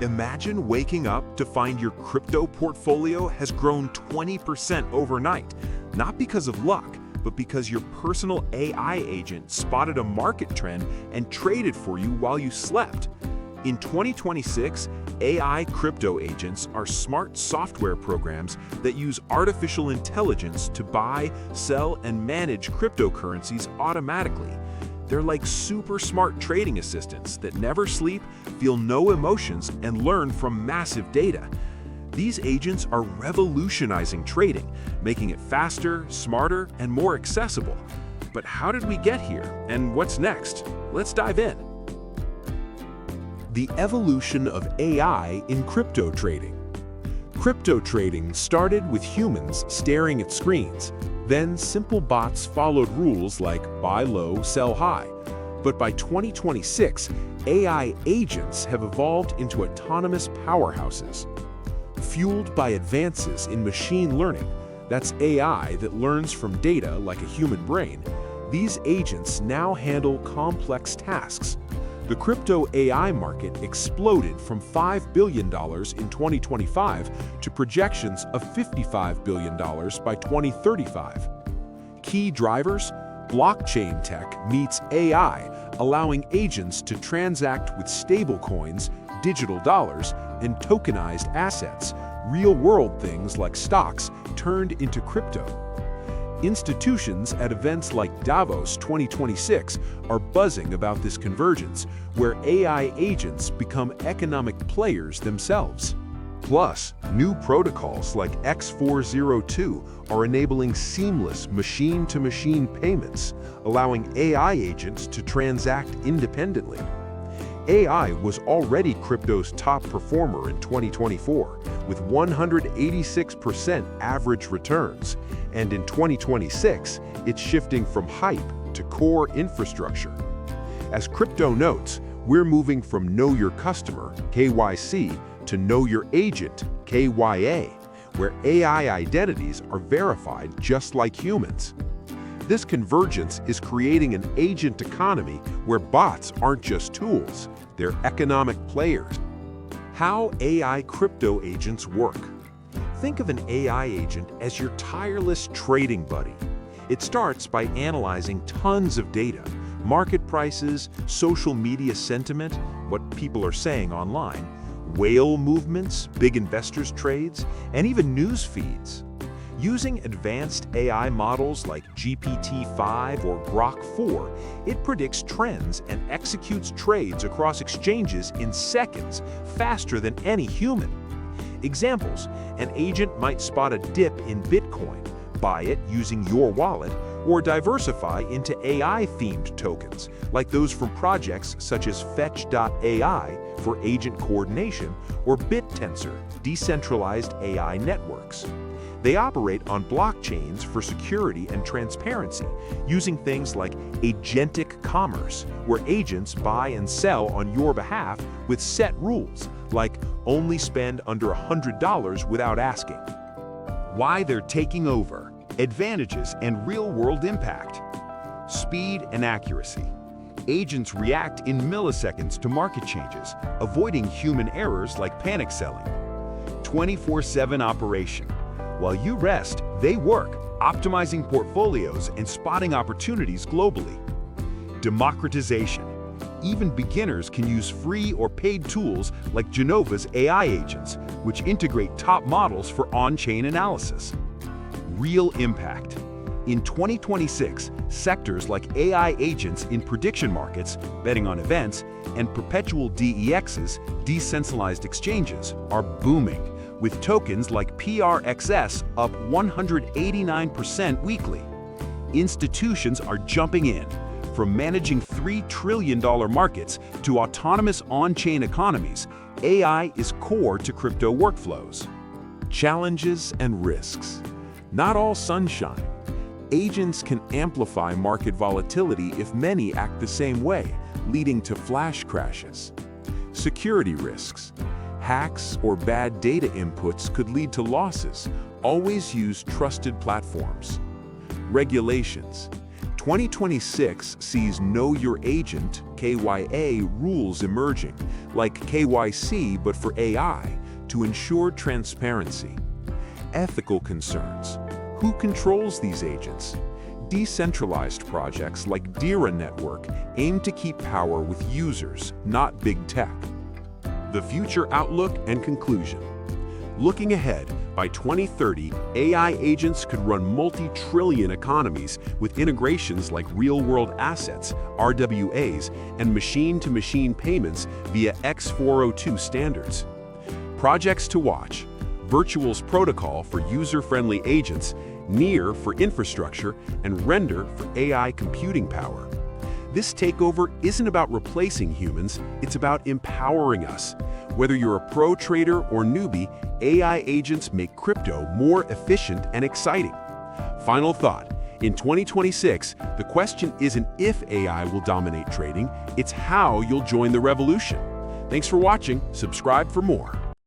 Imagine waking up to find your crypto portfolio has grown 20% overnight, not because of luck, but because your personal AI agent spotted a market trend and traded for you while you slept. In 2026, AI crypto agents are smart software programs that use artificial intelligence to buy, sell, and manage cryptocurrencies automatically. They're like super smart trading assistants that never sleep, feel no emotions, and learn from massive data. These agents are revolutionizing trading, making it faster, smarter, and more accessible. But how did we get here, and what's next? Let's dive in. The evolution of AI in crypto trading. Crypto trading started with humans staring at screens. Then simple bots followed rules like buy low, sell high. But by 2026, AI agents have evolved into autonomous powerhouses. Fueled by advances in machine learning, that's AI that learns from data like a human brain, these agents now handle complex tasks. The crypto AI market exploded from $5 billion in 2025 to projections of $55 billion by 2035. Key drivers: blockchain tech meets AI, allowing agents to transact with stablecoins, digital dollars, and tokenized assets, real-world things like stocks turned into crypto. Institutions at events like Davos 2026 are buzzing about this convergence, where AI agents become economic players themselves. Plus, new protocols like X402 are enabling seamless machine-to-machine payments, allowing AI agents to transact independently. AI was already crypto's top performer in 2024, with 186% average returns, and in 2026, it's shifting from hype to core infrastructure. As crypto notes, we're moving from Know Your Customer, KYC, to Know Your Agent, KYA, where AI identities are verified just like humans. This convergence is creating an agent economy where bots aren't just tools, they're economic players. How AI crypto agents work. Think of an AI agent as your tireless trading buddy. It starts by analyzing tons of data, market prices, social media sentiment, what people are saying online, whale movements, big investors' trades, and even news feeds. Using advanced AI models like GPT-5 or Grok 4, it predicts trends and executes trades across exchanges in seconds, faster than any human. Examples: an agent might spot a dip in Bitcoin, buy it using your wallet, or diversify into AI-themed tokens, like those from projects such as Fetch.ai for agent coordination, or BitTensor, decentralized AI networks. They operate on blockchains for security and transparency, using things like agentic commerce, where agents buy and sell on your behalf with set rules, like only spend under $100 without asking. Why they're taking over. Advantages and real-world impact. Speed and accuracy. Agents react in milliseconds to market changes, avoiding human errors like panic selling. 24/7 operation. While you rest, they work, optimizing portfolios and spotting opportunities globally. Democratization. Even beginners can use free or paid tools like Genova's AI agents, which integrate top models for on-chain analysis. Real impact. In 2026, sectors like AI agents in prediction markets, betting on events, and perpetual DEXs, decentralized exchanges, are booming, with tokens like PRXS up 189% weekly. Institutions are jumping in, from managing $3 trillion markets to autonomous on-chain economies. AI is core to crypto workflows. Challenges and risks. Not all sunshine. Agents can amplify market volatility if many act the same way, leading to flash crashes. Security risks. Hacks or bad data inputs could lead to losses. Always use trusted platforms. Regulations. 2026 sees Know Your Agent, KYA, rules emerging, like KYC but for AI, to ensure transparency. Ethical concerns. Who controls these agents? Decentralized projects like DIRA Network aim to keep power with users, not big tech. The future outlook and conclusion. Looking ahead, by 2030, AI agents could run multi-trillion economies with integrations like real-world assets, RWAs, and machine-to-machine payments via X402 standards. Projects to watch: Virtual's protocol for user-friendly agents, NEAR for infrastructure, and Render for AI computing power. This takeover isn't about replacing humans, it's about empowering us. Whether you're a pro trader or newbie, AI agents make crypto more efficient and exciting. Final thought: in 2026, the question isn't if AI will dominate trading, it's how you'll join the revolution. Thanks for watching. Subscribe for more.